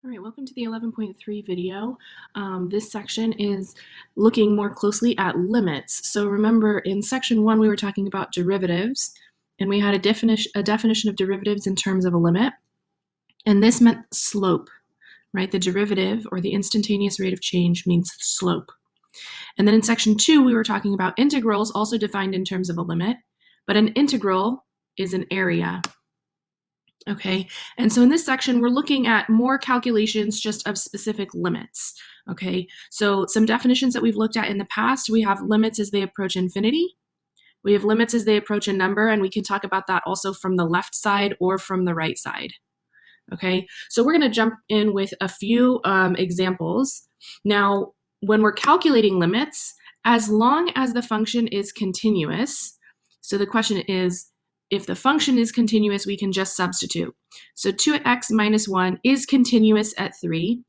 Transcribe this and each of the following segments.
All right, welcome to the 11.3 video. This section is looking more closely at limits. So remember in section 1 we were talking about derivatives, and we had a definition of derivatives in terms of a limit, and this meant slope, right? The derivative, or the instantaneous rate of change, means slope. And then in section 2 we were talking about integrals, also defined in terms of a limit, but an integral is an area. Okay, and so in this section, we're looking at more calculations just of specific limits. Okay, so some definitions that we've looked at in the past, we have limits as they approach infinity. We have limits as they approach a number, and we can talk about that also from the left side or from the right side. Okay, so we're going to jump in with a few examples. Now, when we're calculating limits, as long as the function is continuous, so the question is, if the function is continuous, we can just substitute. So 2x minus 1 is continuous at 3.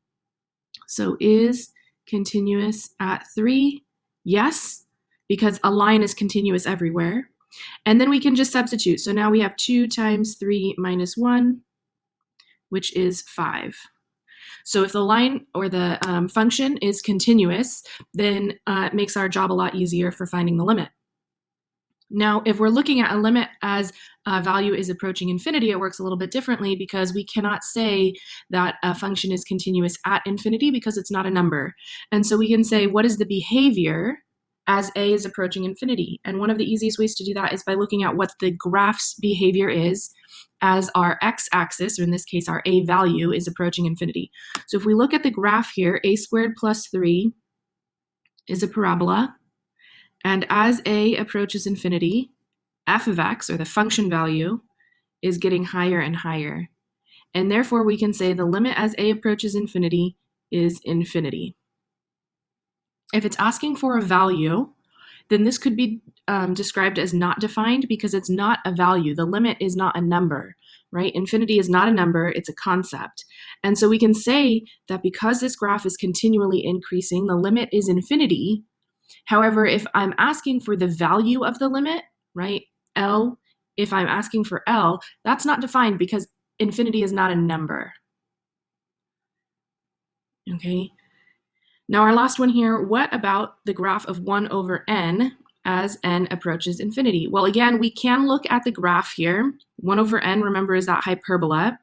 So is continuous at 3? Yes, because a line is continuous everywhere. And then we can just substitute. So now we have 2 times 3 minus 1, which is 5. So if the line or the function is continuous, then it makes our job a lot easier for finding the limit. Now, if we're looking at a limit as a value is approaching infinity, it works a little bit differently because we cannot say that a function is continuous at infinity because it's not a number. And so we can say, what is the behavior as a is approaching infinity? And one of the easiest ways to do that is by looking at what the graph's behavior is as our x-axis, or in this case, our a value, is approaching infinity. So if we look at the graph here, a squared plus 3 is a parabola. And as a approaches infinity, f of x, or the function value, is getting higher and higher. And therefore, we can say the limit as a approaches infinity is infinity. If it's asking for a value, then this could be described as not defined because it's not a value. The limit is not a number, right? Infinity is not a number, it's a concept. And so we can say that because this graph is continually increasing, the limit is infinity. However, if I'm asking for the value of the limit, right, L, if I'm asking for L, that's not defined because infinity is not a number. Okay. Now our last one here, what about the graph of 1 over n as n approaches infinity? Well, again, we can look at the graph here. 1 over n, remember, is that hyperbola.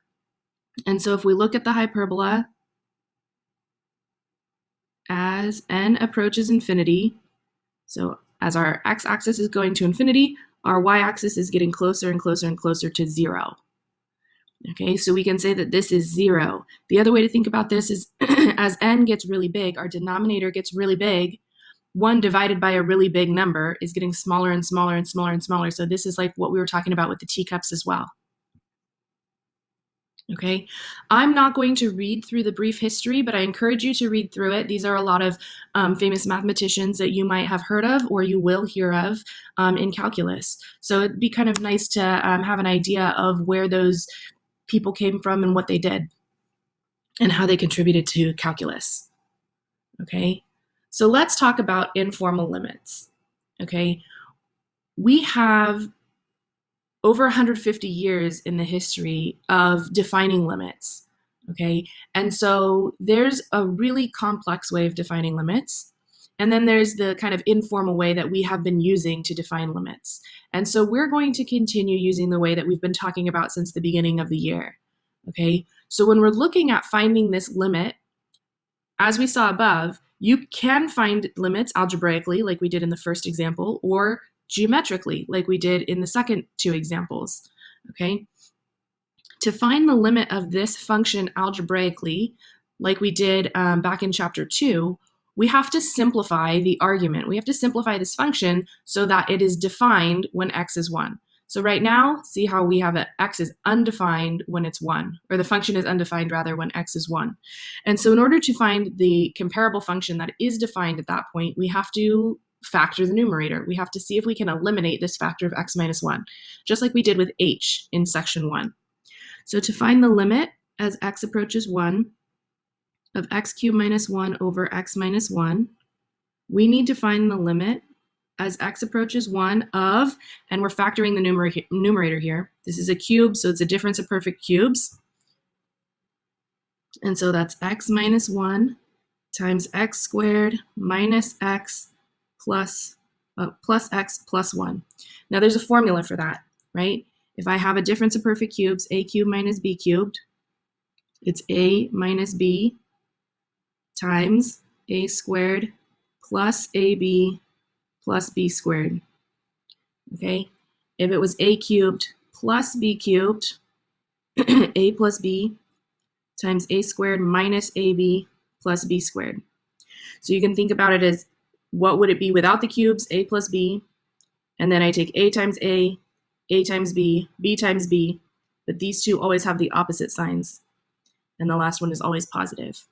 And so if we look at the hyperbola as n approaches infinity, so as our x-axis is going to infinity, our y-axis is getting closer and closer and closer to 0. Okay, so we can say that this is 0. The other way to think about this is as n gets really big, our denominator gets really big, 1 divided by a really big number is getting smaller and smaller and smaller and smaller. So this is like what we were talking about with the teacups as well. Okay, I'm not going to read through the brief history, but I encourage you to read through it. These are a lot of famous mathematicians that you might have heard of or you will hear of in calculus. So it'd be kind of nice to have an idea of where those people came from and what they did and how they contributed to calculus. Okay, so let's talk about informal limits. Okay, we have over 150 years in the history of defining limits, okay? And so there's a really complex way of defining limits, and then there's the kind of informal way that we have been using to define limits. And so we're going to continue using the way that we've been talking about since the beginning of the year, okay? So when we're looking at finding this limit, as we saw above, you can find limits algebraically, like we did in the first example, or geometrically, like we did in the second two examples, okay? To find the limit of this function algebraically, like we did back in chapter 2, we have to simplify the argument. We have to simplify this function so that it is defined when x is 1. So right now, see how we have x is undefined when it's 1, or the function is undefined rather when x is 1. And so in order to find the comparable function that is defined at that point, we have to factor the numerator. We have to see if we can eliminate this factor of x minus 1, just like we did with h in section 1. So to find the limit as x approaches 1 of x cubed minus 1 over x minus 1, we need to find the limit as x approaches 1 of, and we're factoring the numerator here. This is a cube, so it's a difference of perfect cubes. And so that's x minus 1 times x squared minus x plus x plus 1. Now there's a formula for that, right? If I have a difference of perfect cubes, a cubed minus b cubed, it's a minus b times a squared plus ab plus b squared, okay? If it was a cubed plus b cubed, a plus b times a squared minus ab plus b squared. So you can think about it as, what would it be without the cubes? A plus b, and then I take a times a times b times b, but these two always have the opposite signs, and the last one is always positive.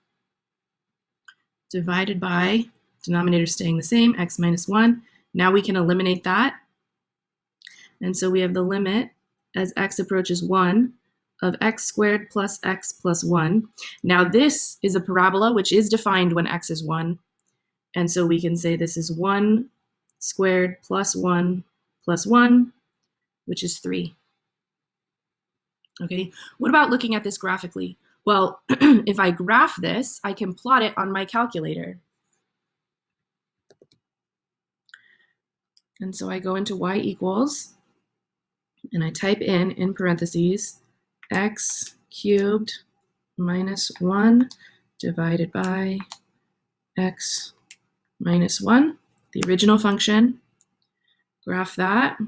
Divided by, denominator staying the same, x minus 1. Now we can eliminate that, and so we have the limit as x approaches 1 of x squared plus x plus 1. Now this is a parabola, which is defined when x is 1. And so we can say this is 1 squared plus 1 plus 1, which is 3. Okay, what about looking at this graphically? Well, if I graph this, I can plot it on my calculator. And so I go into y equals, and I type in parentheses, x cubed minus 1 divided by x minus 1, the original function, graph that.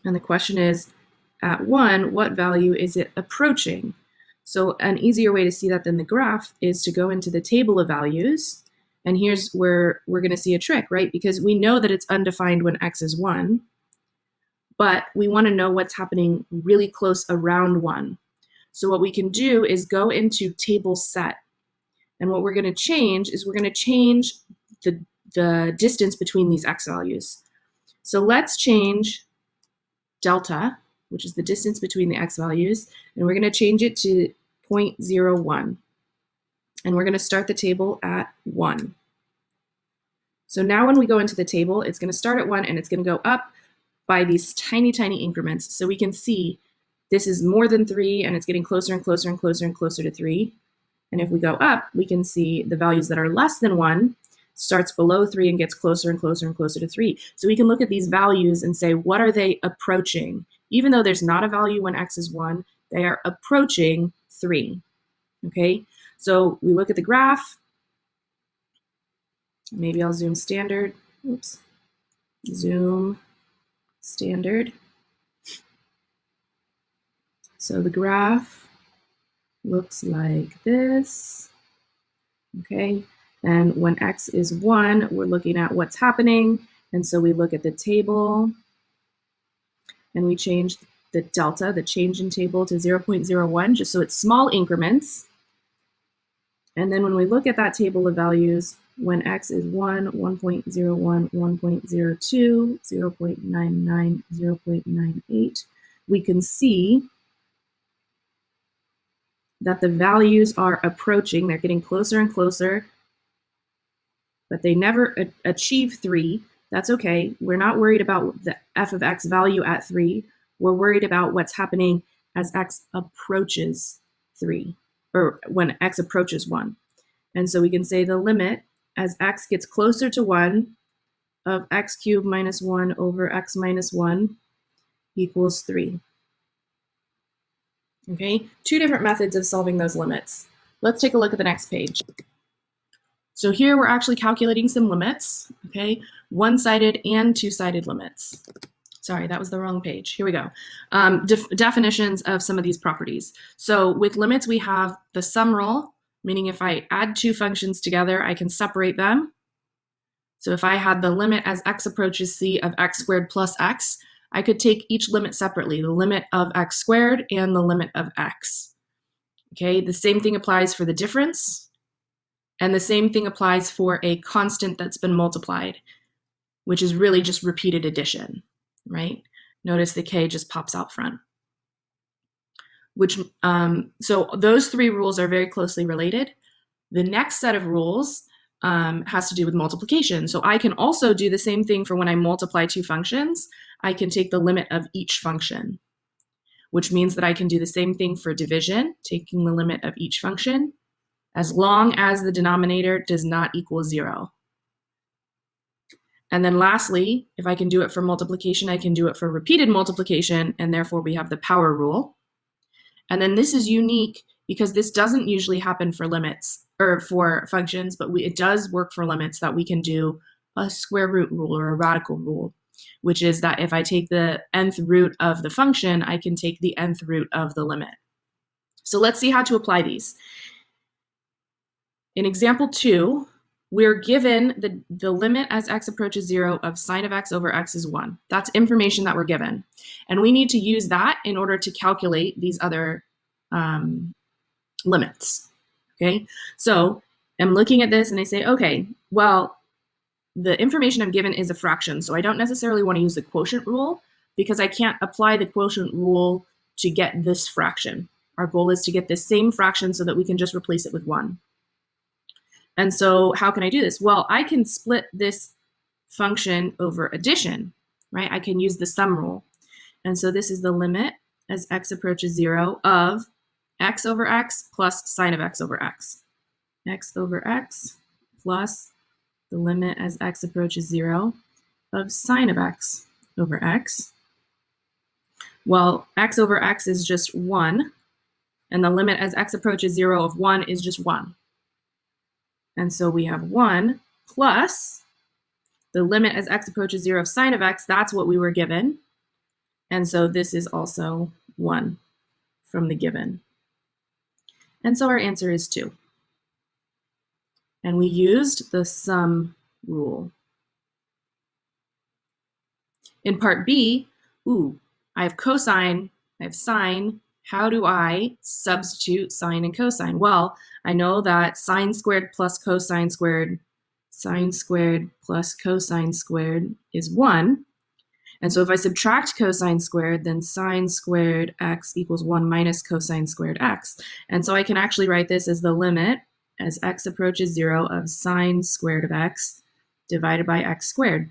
And the question is, at 1, what value is it approaching? So an easier way to see that than the graph is to go into the table of values. And here's where we're going to see a trick, right? Because we know that it's undefined when x is 1, but we want to know what's happening really close around 1. So what we can do is go into table set. And what we're going to change is we're going to change the distance between these x values. So let's change delta, which is the distance between the x values, and we're going to change it to 0.01. And we're going to start the table at 1. So now when we go into the table, it's going to start at 1 and it's going to go up by these tiny, tiny increments. So we can see this is more than 3 and it's getting closer and closer and closer and closer to 3. And if we go up, we can see the values that are less than 1 starts below 3 and gets closer and closer and closer to 3. So we can look at these values and say, what are they approaching? Even though there's not a value when x is 1, they are approaching 3. Okay, so we look at the graph. Maybe I'll zoom standard. Oops. Zoom standard. So the graph looks like this. Okay, and when x is 1, we're looking at what's happening. And so we look at the table and we change the delta, the change in table, to 0.01, just so it's small increments. And then when we look at that table of values, when x is 1, 1.01, 1.02, 0.99, 0.98, we can see that the values are approaching, they're getting closer and closer, but they never achieve 3. That's okay. We're not worried about the f of x value at 3. We're worried about what's happening as x approaches 3, or when x approaches 1. And so we can say the limit as x gets closer to 1 of x cubed minus 1 over x minus 1 equals 3. Okay, 2 different methods of solving those limits. Let's take a look at the next page. So here we're actually calculating some limits, okay? One-sided and two-sided limits. Sorry, that was the wrong page. Here we go. Definitions of some of these properties. So with limits, we have the sum rule, meaning if I add 2 functions together, I can separate them. So if I had the limit as x approaches c of x squared plus x, I could take each limit separately, the limit of x squared and the limit of x. Okay, the same thing applies for the difference, and the same thing applies for a constant that's been multiplied, which is really just repeated addition, right? Notice the k just pops out front. So those 3 rules are very closely related. The next set of rules has to do with multiplication. So I can also do the same thing for when I multiply 2 functions. I can take the limit of each function. which means that I can do the same thing for division, taking the limit of each function, as long as the denominator does not equal 0. And then lastly, if I can do it for multiplication, I can do it for repeated multiplication, and therefore we have the power rule. And then this is unique because this doesn't usually happen for limits or for functions, but it does work for limits, that we can do a square root rule or a radical rule, which is that if I take the nth root of the function, I can take the nth root of the limit. So let's see how to apply these. In example 2, we're given the limit as x approaches 0 of sine of x over x is 1. That's information that we're given. And we need to use that in order to calculate these other limits. Okay, so I'm looking at this and I say, okay, well, the information I'm given is a fraction, so I don't necessarily want to use the quotient rule because I can't apply the quotient rule to get this fraction. Our goal is to get this same fraction so that we can just replace it with 1. And so how can I do this? Well, I can split this function over addition, right? I can use the sum rule. And so this is the limit as x approaches 0 of x over x plus sine of x over x. X over x plus the limit as x approaches 0 of sine of x over x. Well, x over x is just 1, and the limit as x approaches 0 of 1 is just 1. And so we have 1 plus the limit as x approaches 0 of sine of x, that's what we were given. And so this is also 1 from the given. And so our answer is 2. And we used the sum rule. In part B, I have cosine, I have sine. How do I substitute sine and cosine? Well, I know that sine squared plus cosine squared, sine squared plus cosine squared is 1. And so if I subtract cosine squared, then sine squared x equals 1 minus cosine squared x. And so I can actually write this as the limit as x approaches 0 of sine squared of x divided by x squared.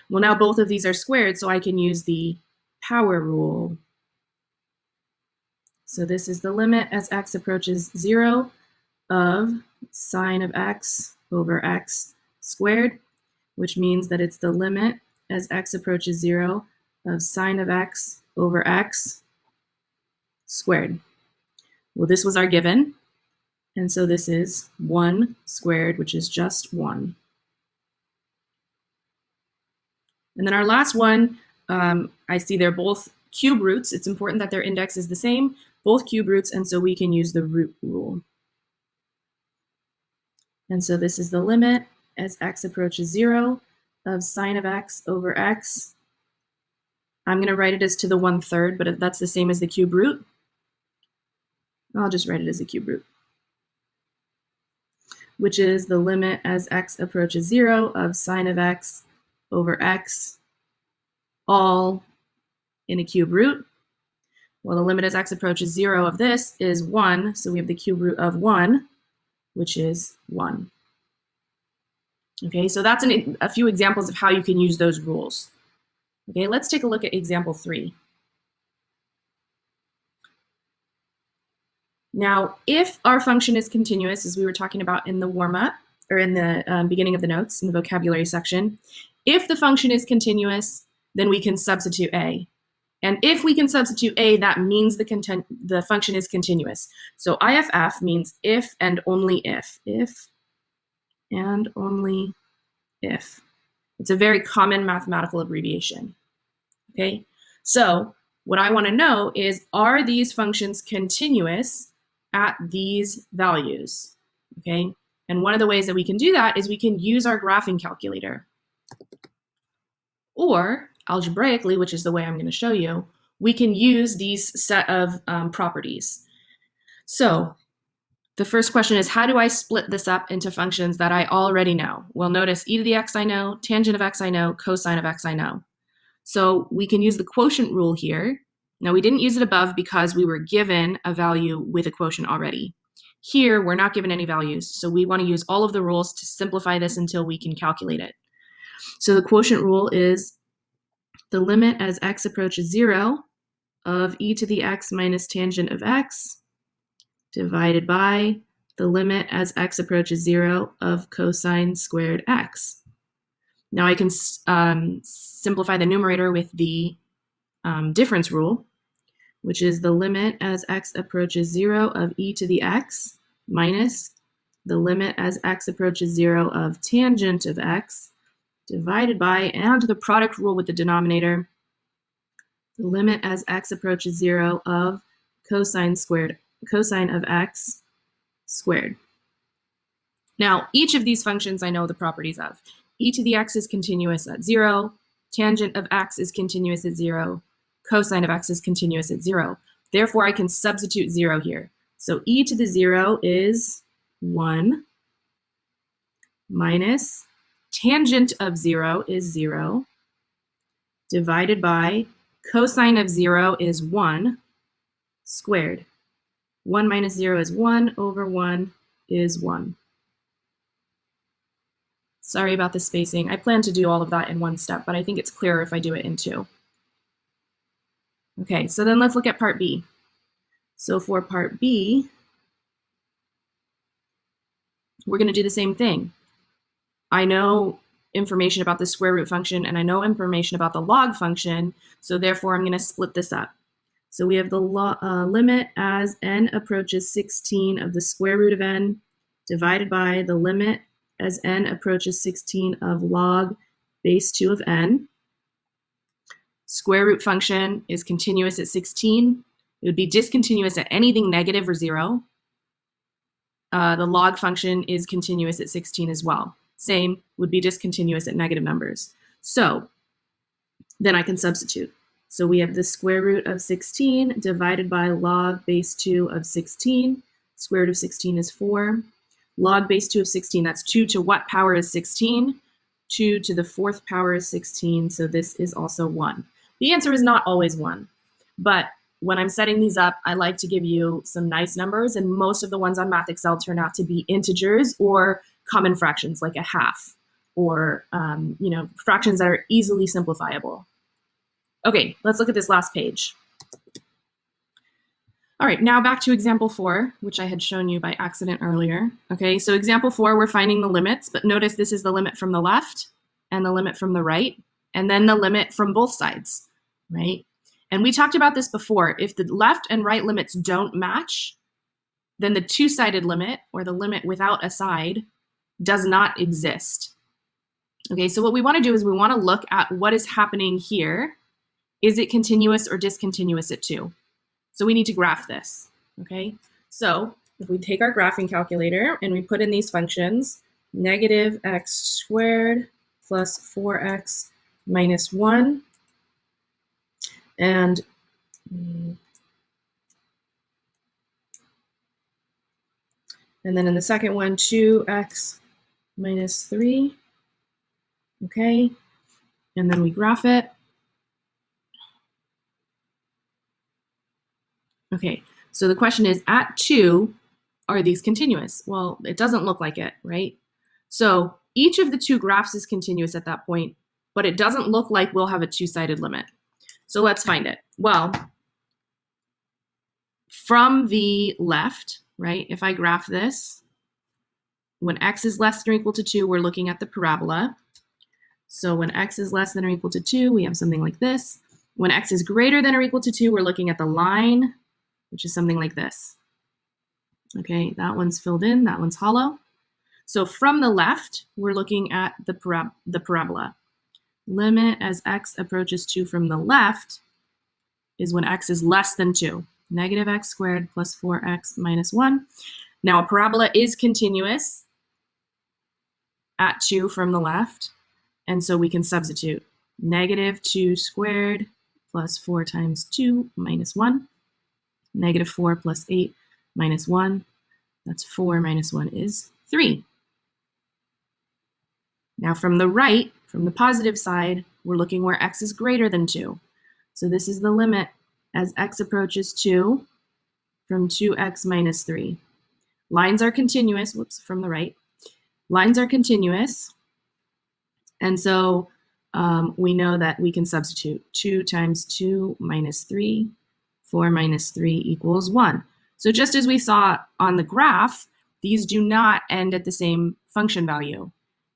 Well, now both of these are squared, so I can use the power rule. So this is the limit as x approaches 0 of sine of x over x squared, which means that it's the limit as x approaches 0 of sine of x over x squared. Well, this was our given, and so this is 1 squared, which is just 1. And then our last one, I see they're both cube roots. It's important that their index is the same, both cube roots, and so we can use the root rule. And so this is the limit as x approaches 0 of sine of x over x. I'm going to write it as to the 1/3, but that's the same as the cube root. I'll just write it as a cube root, which is the limit as x approaches 0 of sine of x over x, all in a cube root. Well, the limit as x approaches 0 of this is 1, so we have the cube root of 1, which is 1. Okay, so that's a few examples of how you can use those rules. Okay, let's take a look at example 3. Now, if our function is continuous, as we were talking about in the warm-up, or in the beginning of the notes, in the vocabulary section, if the function is continuous, then we can substitute a. And if we can substitute a, that means the function is continuous. So IFF means if and only if. If and only if. It's a very common mathematical abbreviation. Okay, so what I want to know is, are these functions continuous at these values? Okay, and one of the ways that we can do that is we can use our graphing calculator. Or algebraically, which is the way I'm going to show you, we can use these set of properties. So the first question is, how do I split this up into functions that I already know? Well, notice e to the x I know, tangent of x I know, cosine of x I know. So we can use the quotient rule here. Now, we didn't use it above because we were given a value with a quotient already. Here, we're not given any values, so we want to use all of the rules to simplify this until we can calculate it. So the quotient rule is the limit as x approaches 0 of e to the x minus tangent of x divided by the limit as x approaches 0 of cosine squared x. Now I can simplify the numerator with the difference rule, which is the limit as x approaches 0 of e to the x minus the limit as x approaches 0 of tangent of x divided by, and the product rule with the denominator, the limit as x approaches 0 of cosine of x squared. Now, each of these functions I know the properties of. E to the x is continuous at 0, tangent of x is continuous at 0, cosine of x is continuous at 0. Therefore, I can substitute 0 here. So e to the 0 is 1 minus tangent of 0 is 0 divided by cosine of 0 is 1 squared. 1 minus 0 is 1 over 1 is 1. Sorry about the spacing. I plan to do all of that in one step, but I think it's clearer if I do it in two. Okay, so then let's look at part B. So for part B, we're going to do the same thing. I know information about the square root function, and I know information about the log function, so therefore I'm going to split this up. So we have the limit as n approaches 16 of the square root of n divided by the limit as n approaches 16 of log base 2 of n. Square root function is continuous at 16. It would be discontinuous at anything negative or 0. The log function is continuous at 16 as well. Same, would be discontinuous at negative numbers. So then I can substitute. So we have the square root of 16 divided by log base 2 of 16. Square root of 16 is 4. Log base 2 of 16, that's 2 to what power is 16? 2 to the 4th power is 16, so this is also 1. The answer is not always 1, but when I'm setting these up, I like to give you some nice numbers, and most of the ones on Math Excel turn out to be integers or common fractions like a half, or fractions that are easily simplifiable. Okay, let's look at this last page. All right, now back to example 4, which I had shown you by accident earlier. Okay, so example 4, we're finding the limits, but notice this is the limit from the left and the limit from the right, and then the limit from both sides, right? And we talked about this before. If the left and right limits don't match, then the two-sided limit, or the limit without a side, does not exist. Okay, so what we want to do is we want to look at what is happening here. Is it continuous or discontinuous at 2? So we need to graph this, okay? So if we take our graphing calculator and we put in these functions, negative x squared plus 4x minus 1, and then in the second one, 2x minus 3, okay? And then we graph it. Okay, so the question is, at 2, are these continuous? Well, it doesn't look like it, right? So each of the two graphs is continuous at that point, but it doesn't look like we'll have a two-sided limit. So let's find it. Well, from the left, right, if I graph this, when x is less than or equal to 2, we're looking at the parabola. So when x is less than or equal to 2, we have something like this. When x is greater than or equal to 2, we're looking at the line, which is something like this. Okay, that one's filled in, that one's hollow. So from the left, we're looking at the parabola. Limit as x approaches 2 from the left is when x is less than 2. Negative x squared plus 4x minus 1. Now a parabola is continuous at 2 from the left, and so we can substitute. Negative 2 squared plus 4 times 2 minus 1. Negative 4 plus 8 minus 1. That's 4 minus 1 is 3. Now from the right, from the positive side, we're looking where x is greater than 2. So this is the limit as x approaches 2 from 2x minus 3. Lines are continuous, whoops, from the right. Lines are continuous, and so we know that we can substitute 2 times 2 minus 3 4 minus 3 equals 1. So just as we saw on the graph, these do not end at the same function value.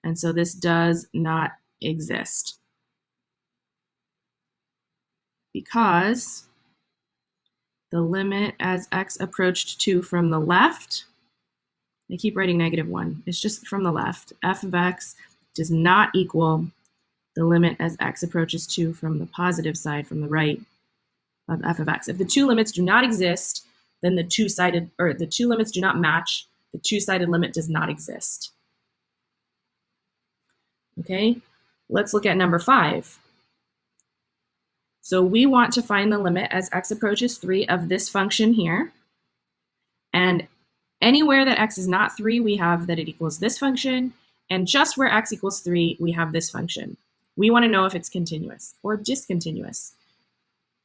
And so this does not exist because the limit as x approached 2 from the left, I keep writing -1, it's just from the left, f of x does not equal the limit as x approaches 2 from the positive side, from the right, of f of x. If the two limits do not exist, then the two limits do not match, the two-sided limit does not exist. Okay, let's look at number 5. So we want to find the limit as x approaches 3 of this function here. And anywhere that x is not 3, we have that it equals this function. And just where x equals 3, we have this function. We want to know if it's continuous or discontinuous.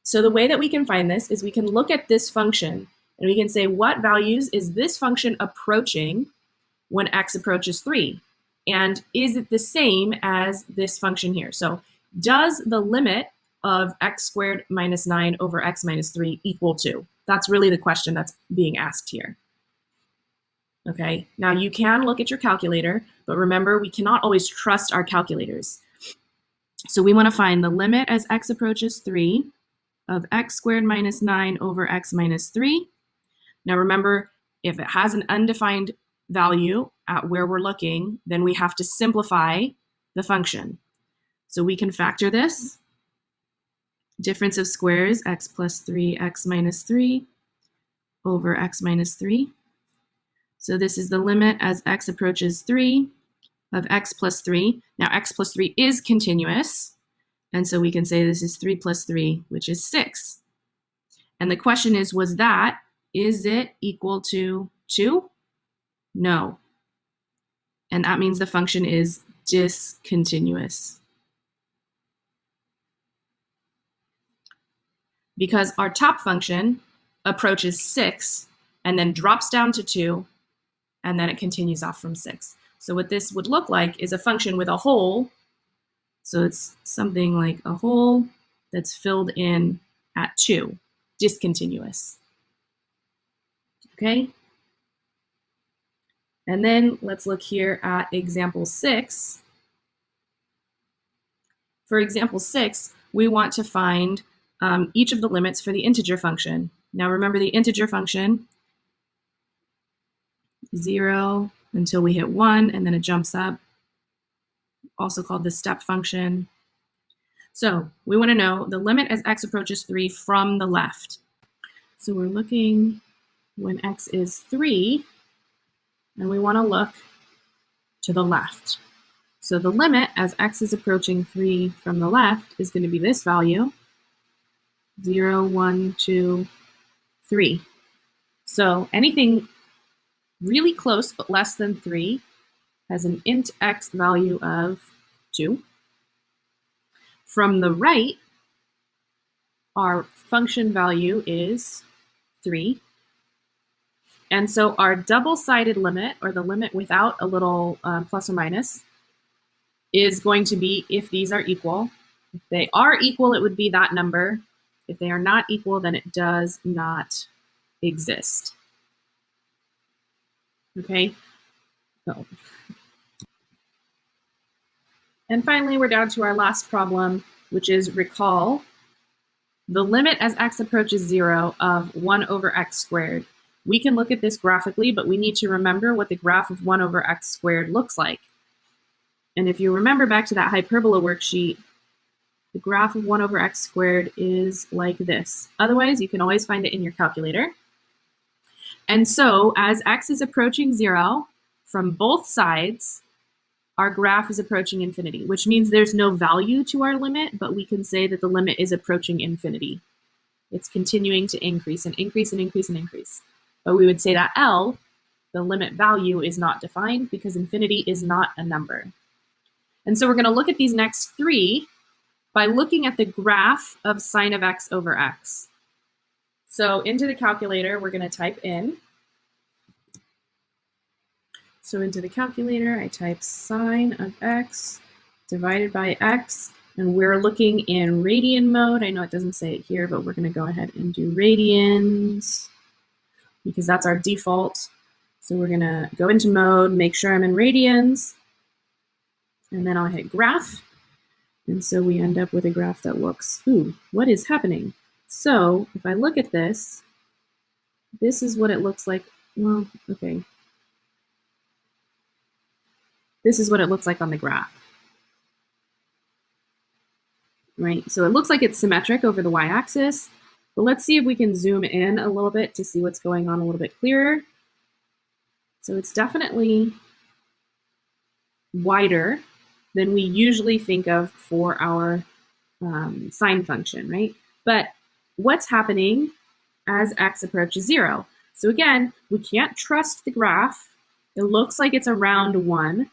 So the way that we can find this is we can look at this function and we can say, what values is this function approaching when x approaches 3? And is it the same as this function here? So does the limit of x squared minus 9 over x minus 3 equal 2? That's really the question that's being asked here. Okay, now you can look at your calculator, but remember, we cannot always trust our calculators. So we want to find the limit as x approaches 3 of x squared minus 9 over x minus 3. Now remember, if it has an undefined value at where we're looking, then we have to simplify the function. So we can factor this. Difference of squares, x plus 3, x minus 3 over x minus 3. So this is the limit as x approaches 3 of x plus 3. Now x plus 3 is continuous, and so we can say this is 3 plus 3, which is 6. And the question is it equal to 2? No. And that means the function is discontinuous. Because our top function approaches 6 and then drops down to 2, and then it continues off from 6. So what this would look like is a function with a hole. So it's something like a hole that's filled in at 2, discontinuous. Okay? And then let's look here at example 6. For example 6, we want to find each of the limits for the integer function. Now remember, the integer function, 0 until we hit 1, and then it jumps up, also called the step function. So we want to know the limit as x approaches 3 from the left. So we're looking when x is 3, and we want to look to the left. So the limit as x is approaching 3 from the left is going to be this value, 0, 1, 2, 3. So anything really close but less than 3 has an int x value of 2. From the right, our function value is 3. And so our double-sided limit, or the limit without a little plus or minus, is going to be if these are equal. If they are equal, it would be that number. If they are not equal, then it does not exist. Okay? So. And finally, we're down to our last problem, which is recall the limit as x approaches 0 of 1 over x squared. We can look at this graphically, but we need to remember what the graph of 1 over x squared looks like. And if you remember back to that hyperbola worksheet, the graph of 1 over x squared is like this. Otherwise, you can always find it in your calculator. And so as x is approaching 0 from both sides, our graph is approaching infinity, which means there's no value to our limit, but we can say that the limit is approaching infinity. It's continuing to increase and increase and increase and increase. But we would say that L, the limit value, is not defined because infinity is not a number. And so we're going to look at these next 3 by looking at the graph of sine of x over x. So into the calculator, we're going to type in. So into the calculator, I type sine of x divided by x. And we're looking in radian mode. I know it doesn't say it here, but we're going to go ahead and do radians because that's our default. So we're going to go into mode, make sure I'm in radians, and then I'll hit graph. And so we end up with a graph that looks, ooh, what is happening? So if I look at this, this is what it looks like. Well, okay. This is what it looks like on the graph. Right? So it looks like it's symmetric over the y-axis, but let's see if we can zoom in a little bit to see what's going on a little bit clearer. So it's definitely wider than we usually think of for our sine function, right? But what's happening as x approaches 0? So again, we can't trust the graph. It looks like it's around 1.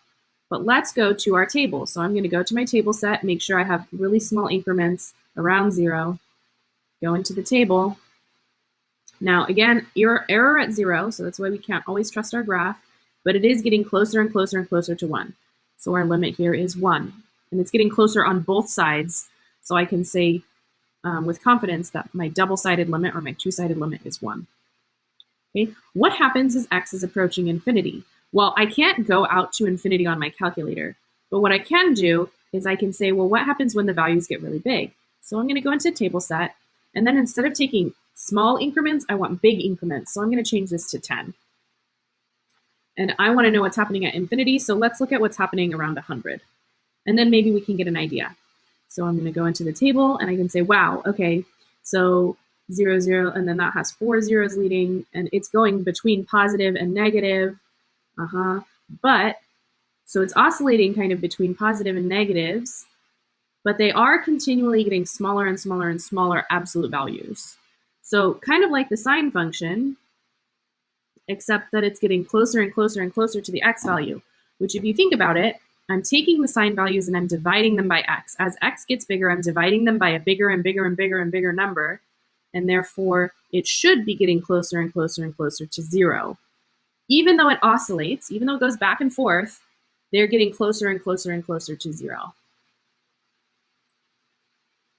But let's go to our table. So I'm going to go to my table set, make sure I have really small increments around 0, go into the table. Now, again, error at 0, so that's why we can't always trust our graph, but it is getting closer and closer and closer to 1. So our limit here is 1, and it's getting closer on both sides, so I can say with confidence that my double-sided limit or my two-sided limit is 1. Okay? What happens as x is approaching infinity? Well, I can't go out to infinity on my calculator, but what I can do is I can say, well, what happens when the values get really big? So I'm going to go into table set, and then instead of taking small increments, I want big increments. So I'm going to change this to 10. And I want to know what's happening at infinity, so let's look at what's happening around 100. And then maybe we can get an idea. So I'm going to go into the table, and I can say, wow, okay, so 0, 0, and then that has 4 zeros leading, and it's going between positive and negative. But, so it's oscillating kind of between positive and negatives, but they are continually getting smaller and smaller and smaller absolute values. So kind of like the sine function, except that it's getting closer and closer and closer to the x value, which if you think about it, I'm taking the sine values and I'm dividing them by x. As x gets bigger, I'm dividing them by a bigger and bigger and bigger and bigger number, and therefore it should be getting closer and closer and closer to 0. Even though it oscillates, even though it goes back and forth, they're getting closer and closer and closer to 0.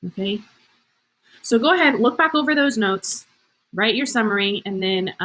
Okay? So go ahead, look back over those notes, write your summary, and then